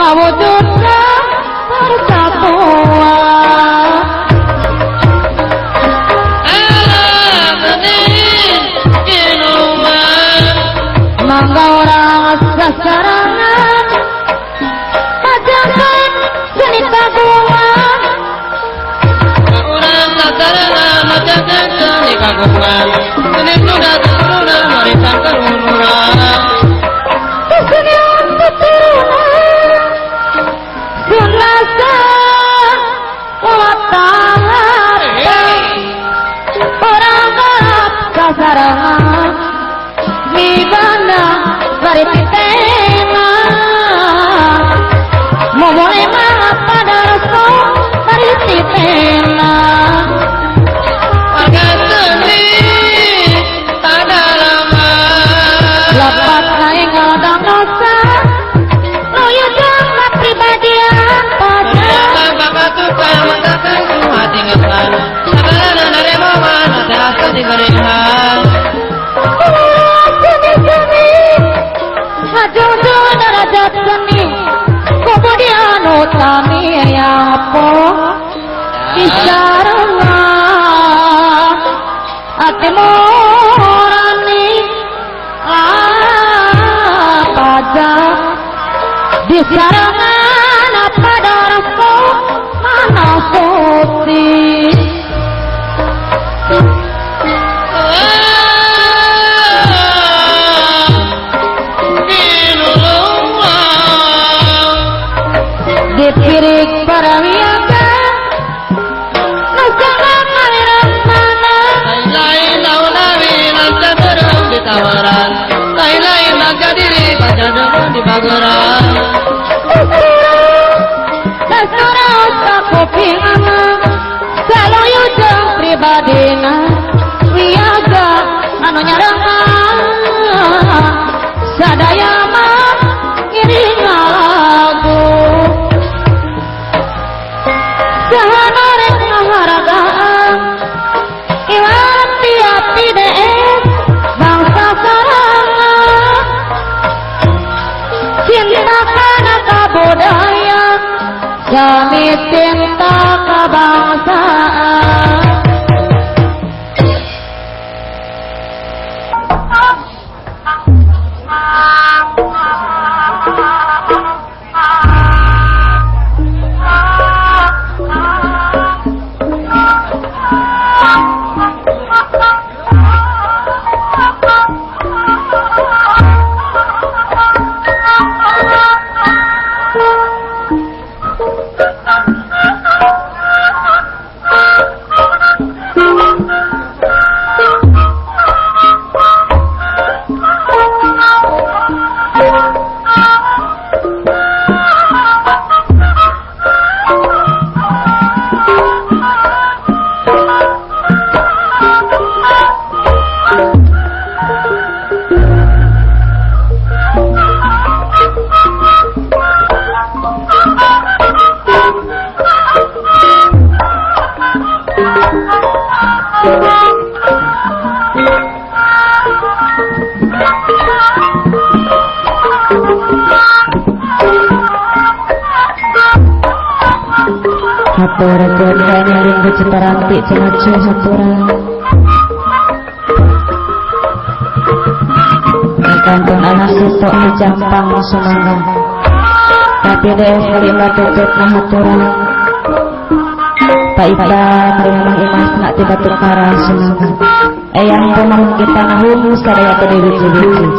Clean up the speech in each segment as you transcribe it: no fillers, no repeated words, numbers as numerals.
mewujudkan persatuan. Mangga orang sasarangan pajangan seni kagungan. Orang sasarangan pajangan seni kagungan. Seni sudah turunan marisan kerunuran. Kesenian keturunan sunlasan watahan. Orang galap sasarangan di banda dari titena mau mulai maaf pada resto dari titena Warga seni pada lama lepas naik ngadang dosa loyo jangan pribadi apa Bukan bakat suka mengatakan semua tinggalkan Sabaran dari mama nanti asal diberikan Jujur derajat seni kemudian utami apa isarangan hati murani apa aja disarangan apa darahku mana suci. Dipirik para wiaga nusangan aliran mana lain tahun nabi lancar terus di tawaran lain naga diri baca dulu di pageran dasara otak kuping anak kalau yujang pribadina wiaga anu nyarangan sadaya mah ngiring lagu sahanorek ngaharagaan iwan tiap pides bangsa sarangan cinta kana kabudaya sami cinta kebangsaan. Hatur kene ring citaranti cengacu haturan kantong anak sitok ni jampang sumangga tapi deh kelima tutup na haturan paitan memang imas nak tiba tukara sumangga eyang pemang kita nahum sadaya kedewi-dewi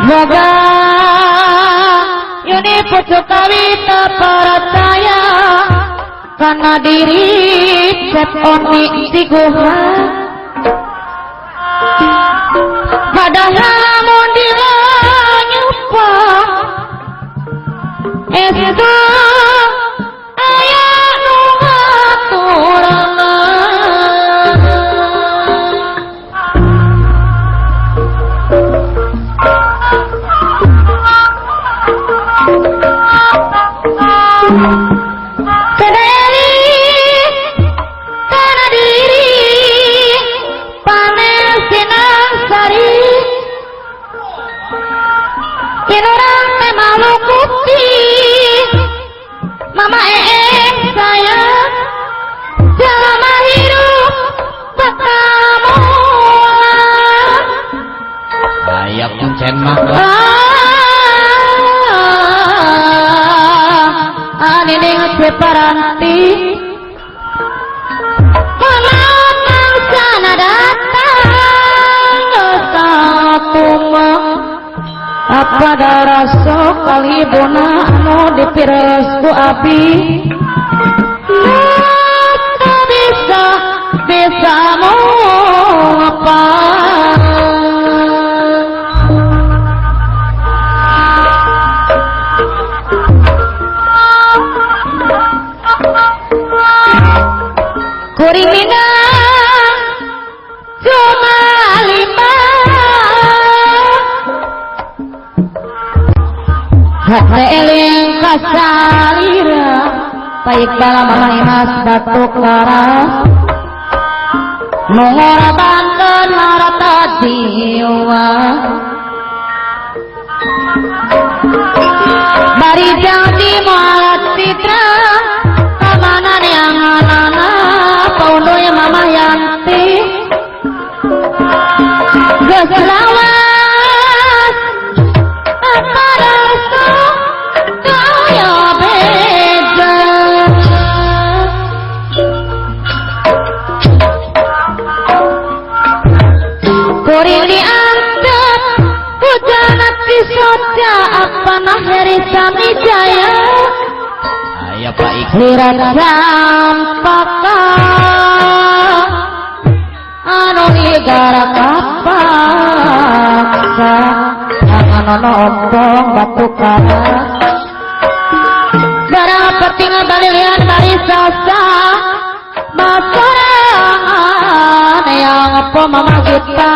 Moga yuni pucuk kawita percaya karena diri sep oni tiguha padahal lamun dilanyupa estu aya nu ngaturana Mama saya selama hidup berkamu Ayak kuncen mah Nining separanti Mama sana datang Satuma apa daraso kali bona anu dipires ku abi tak bisa mau apa kuring minang cuma 5 hati eling kasalira baik bala mamai mas batuk laras nungora banten marata jiwa bari janji mualat citra kamanan yang anana paudoy mama yanti geselawas kuring diangkat hujanat disoca apa naheri sami jaya Aya Pak Ik lirat sampaka anu ligara kapaksa anganono ompong batu kara barang peting balilian bari sasa masorangan yang apa mama kita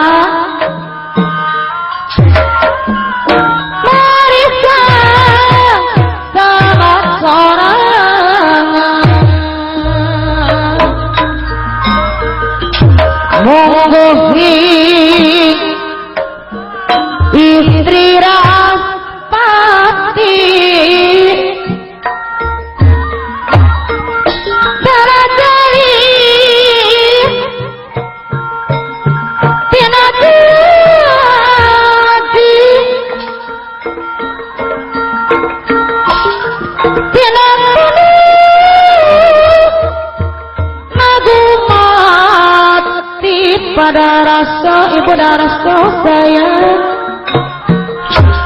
marisa sama sorangan monggohi istri raspati pada rasa ibu darasa saya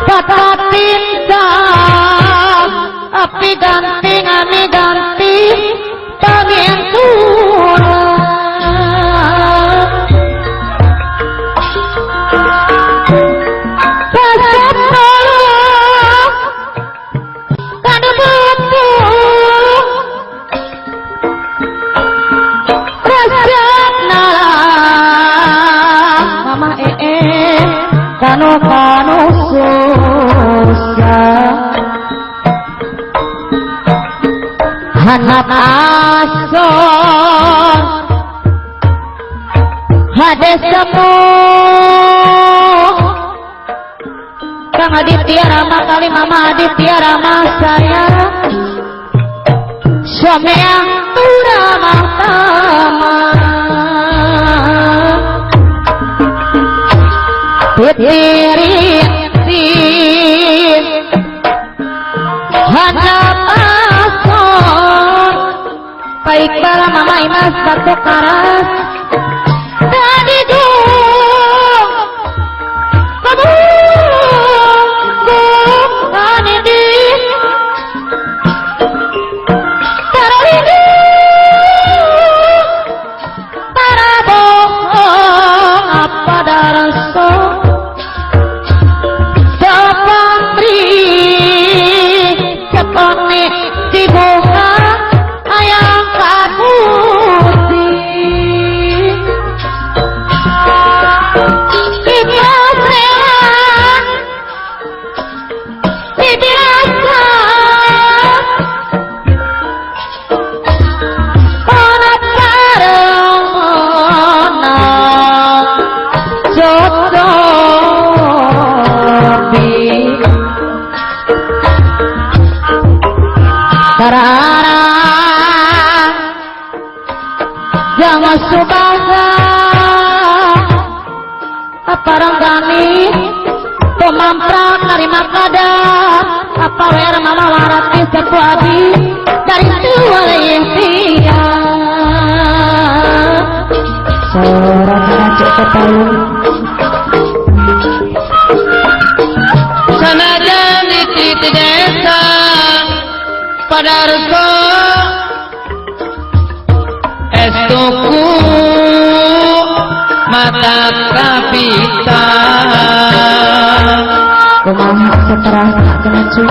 kata tinta api ganti ngami ganti pangin turun pasat tolong kadu buku rasa kanu susah hanap asor hades semu Kang Aditya Rama kali mama Aditya Rama saya suami yang ramah tamah Titiritin hanap asor baik bala mama imas batuk karas tadi dung kabung kanidi taralidi jangan subasa aparanggani pemamprak narima kada apa wer mama warati sepu abi dari tuwala yempia seorang raja kepala sanajan di desa pada reso estuku mata kapita kumaha seterah nak kena cu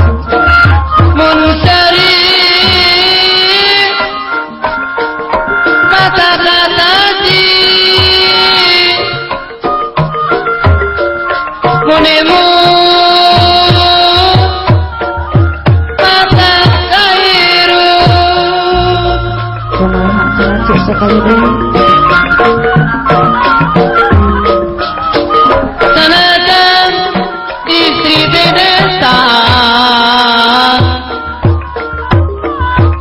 muncari mata tadi munemu mata kairu kumaha kena cu sekali deh sanajan istri desa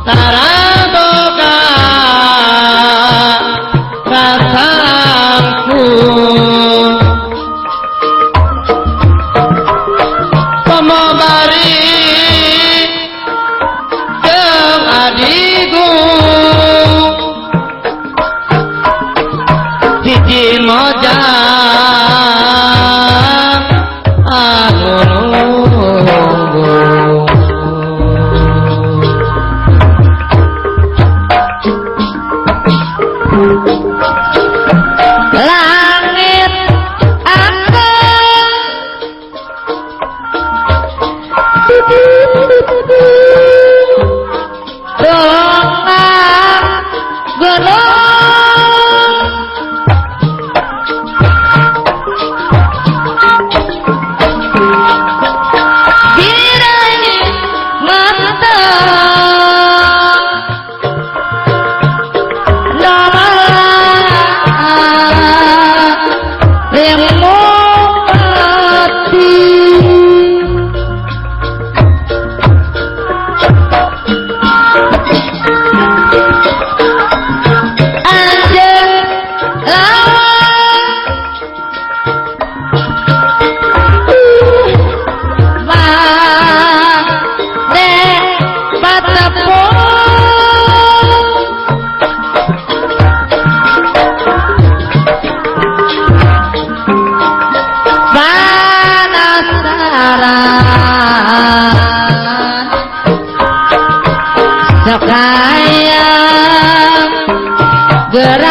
taraboga rasaku pemobari jeung adiku hiji mojang aku nunggu langit aku dongan gunung girani ngantang nama remu mati anjing lawan mane patepung panasaran sekaya ger